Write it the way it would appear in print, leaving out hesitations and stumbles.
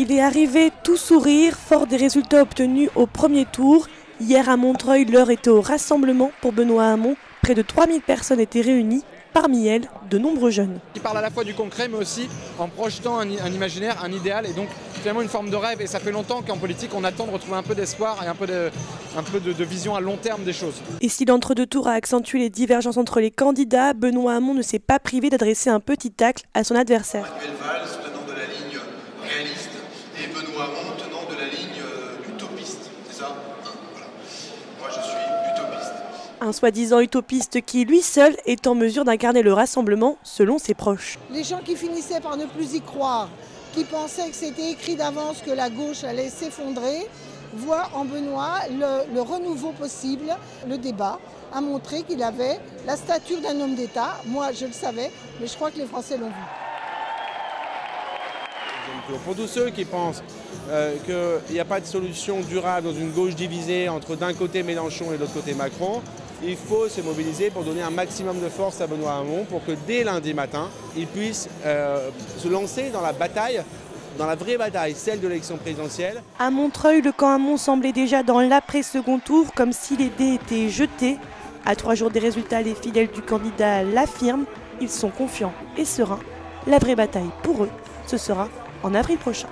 Il est arrivé tout sourire, fort des résultats obtenus au premier tour. Hier à Montreuil, l'heure était au rassemblement pour Benoît Hamon. Près de 3000 personnes étaient réunies, parmi elles, de nombreux jeunes. Il parle à la fois du concret, mais aussi en projetant un imaginaire, un idéal, et donc finalement une forme de rêve. Et ça fait longtemps qu'en politique, on attend de retrouver un peu d'espoir et un peu de vision à long terme des choses. Et si l'entre-deux tours a accentué les divergences entre les candidats, Benoît Hamon ne s'est pas privé d'adresser un petit tacle à son adversaire. Manuel Valls tenant de la ligne réaliste et Benoît Hamon tenant de la ligne utopiste. C'est ça, voilà. Moi je suis utopiste. Un soi-disant utopiste qui, lui seul, est en mesure d'incarner le rassemblement selon ses proches. Les gens qui finissaient par ne plus y croire, qui pensaient que c'était écrit d'avance que la gauche allait s'effondrer, voient en Benoît le renouveau possible. Le débat a montré qu'il avait la stature d'un homme d'État. Moi, je le savais, mais je crois que les Français l'ont vu. Donc, pour tous ceux qui pensent qu'il n'y a pas de solution durable dans une gauche divisée entre d'un côté Mélenchon et de l'autre côté Macron, il faut se mobiliser pour donner un maximum de force à Benoît Hamon pour que dès lundi matin, il puisse se lancer dans la bataille, dans la vraie bataille, celle de l'élection présidentielle. À Montreuil, le camp Hamon semblait déjà dans l'après-second tour, comme si les dés étaient jetés. À 3 jours des résultats, les fidèles du candidat l'affirment. Ils sont confiants et sereins. La vraie bataille pour eux, ce sera en avril prochain.